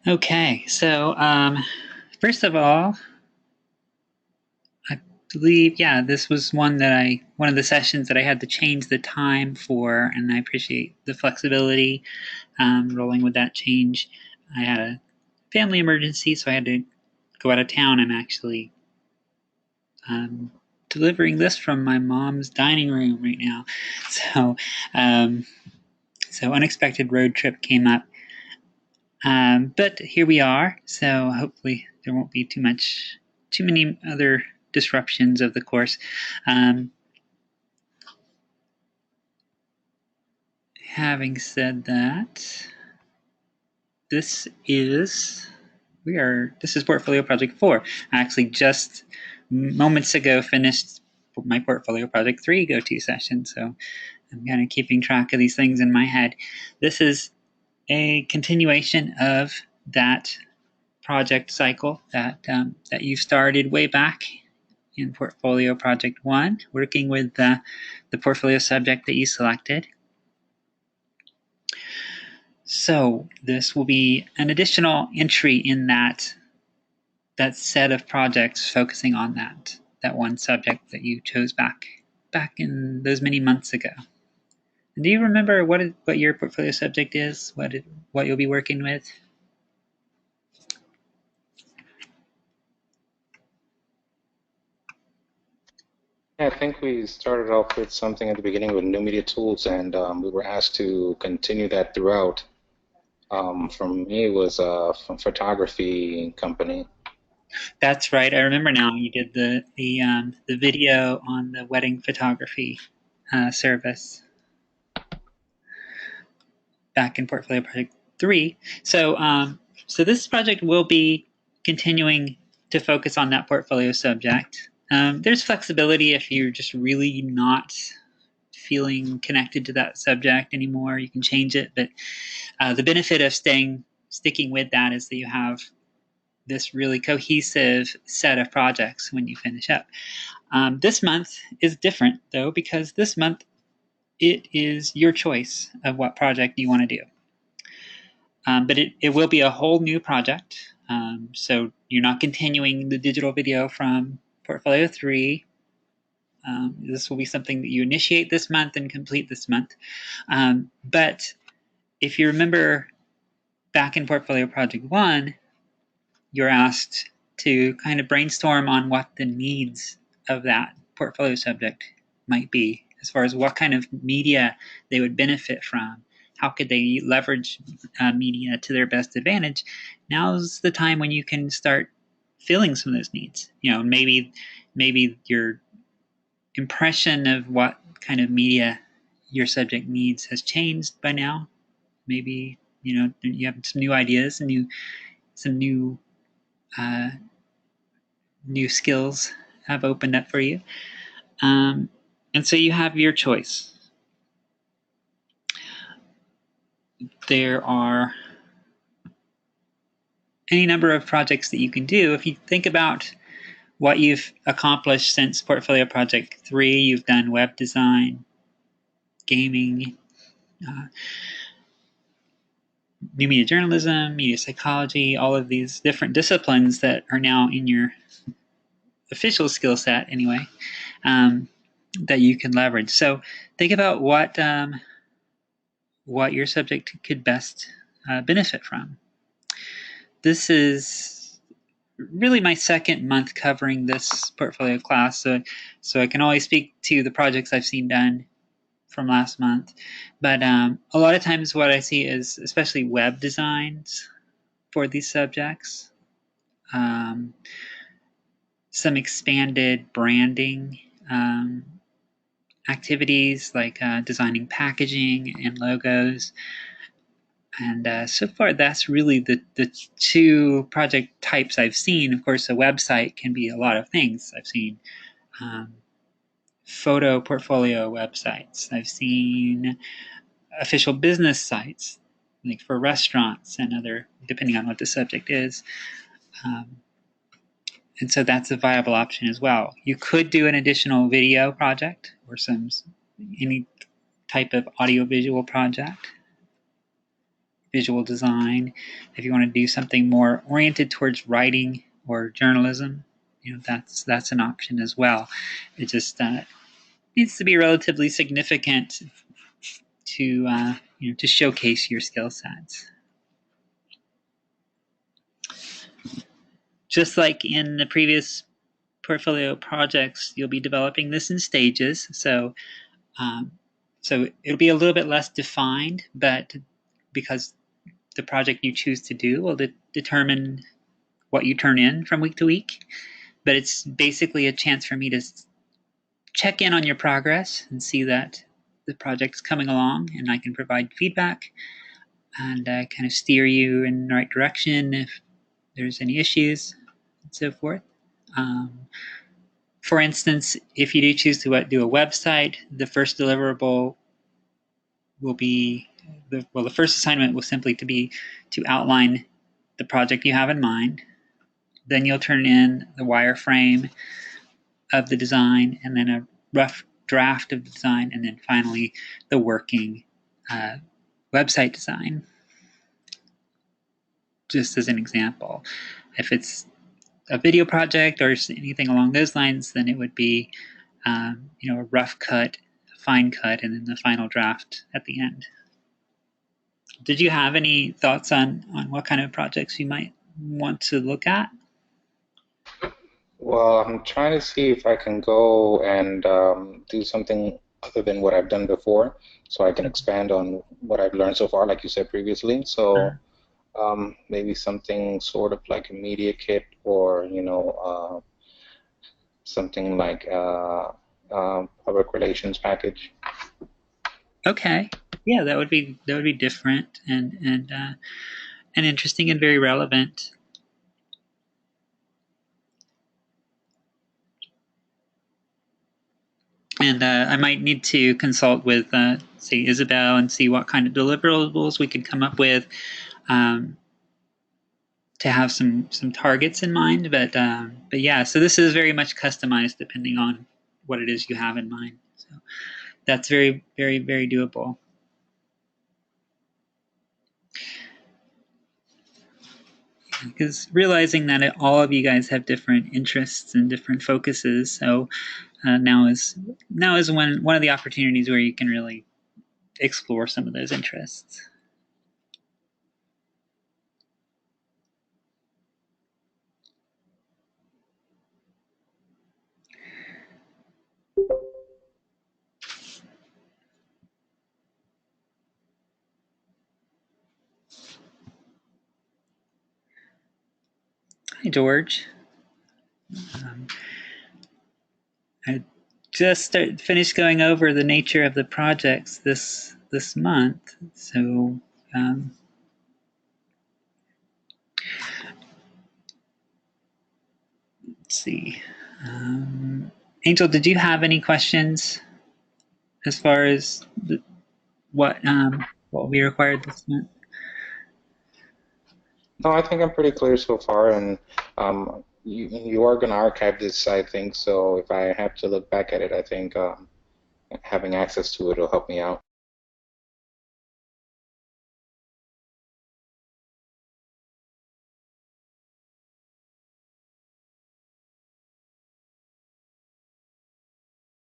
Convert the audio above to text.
Okay, so first of all, I believe, yeah, this was one of the sessions that I had to change the time for, and I appreciate the flexibility rolling with that change. I had a family emergency, so I had to go out of town. I'm actually delivering this from my mom's dining room right now. So, um, so unexpected road trip came up. But here we are, so hopefully there won't be too many other disruptions of the course. Having said that, this is Portfolio Project 4. I actually just moments ago finished my Portfolio Project 3 go-to session, so I'm kind of keeping track of these things in my head. This is a continuation of that project cycle that you started way back in Portfolio Project 1, working with the portfolio subject that you selected. So this will be an additional entry in that set of projects focusing on that one subject that you chose back in those many months ago. And do you remember what your portfolio subject is? What you'll be working with? Yeah, I think we started off with something at the beginning with new media tools, and we were asked to continue that throughout. For me, it was from photography company. That's right. I remember now. You did the video on the wedding photography service back in Portfolio Project 3. So this project will be continuing to focus on that portfolio subject. There's flexibility if you're just really not feeling connected to that subject anymore. You can change it, but the benefit of sticking with that is that you have this really cohesive set of projects when you finish up. This month is different though, because this month it is your choice of what project you want to do. But it will be a whole new project. So you're not continuing the digital video from Portfolio 3. This will be something that you initiate this month and complete this month. But if you remember back in Portfolio Project 1, you're asked to kind of brainstorm on what the needs of that portfolio subject might be, as far as what kind of media they would benefit from. How could they leverage media to their best advantage? Now's the time when you can start filling some of those needs. Maybe your impression of what kind of media your subject needs has changed by now. Maybe you have some new ideas and some uh, new skills have opened up for you. And so you have your choice. There are any number of projects that you can do. If you think about what you've accomplished since Portfolio Project 3, you've done web design, gaming, new media journalism, media psychology, all of these different disciplines that are now in your official skill set anyway, that you can leverage. So think about what your subject could best benefit from. This is really my second month covering this portfolio class, so I can only speak to the projects I've seen done from last month. But a lot of times what I see is especially web designs for these subjects, some expanded branding activities like designing packaging and logos. And so far, that's really the two project types I've seen. Of course, a website can be a lot of things. I've seen photo portfolio websites. I've seen official business sites, like for restaurants and other, depending on what the subject is. And so that's a viable option as well. You could do an additional video project or any type of audiovisual project. visual design. If you want to do something more oriented towards writing or journalism, that's an option as well. It just needs to be relatively significant to showcase your skill sets. Just like in the previous portfolio projects, you'll be developing this in stages. So it'll be a little bit less defined, but because the project you choose to do will determine what you turn in from week to week. But it's basically a chance for me to check in on your progress and see that the project's coming along, and I can provide feedback and kind of steer you in the right direction if there's any issues and so forth. For instance, if you do choose to do a website, the first deliverable will be the first assignment will simply be to outline the project you have in mind. Then you'll turn in the wireframe of the design, and then a rough draft of the design, and then finally the working website design. Just as an example, if it's a video project or anything along those lines, then it would be a rough cut, fine cut, and then the final draft at the end. Did you have any thoughts on what kind of projects you might want to look at? Well, I'm trying to see if I can go and do something other than what I've done before, so I can expand on what I've learned so far, like you said previously. So maybe something sort of like a media kit, or something like public relations package. Okay, yeah, that would be different and interesting and very relevant. And I might need to consult with, say, Isabel and see what kind of deliverables we could come up with to have some targets in mind. But yeah, so this is very much customized depending on what it is you have in mind. So that's very, very, very doable. Because realizing that all of you guys have different interests and different focuses, so now is one of the opportunities where you can really explore some of those interests. Hi, George. I just finished going over the nature of the projects this month, so let's see. Angel, did you have any questions as far as what we required this month? No, I think I'm pretty clear so far, and you are going to archive this, I think. So if I have to look back at it, I think having access to it will help me out.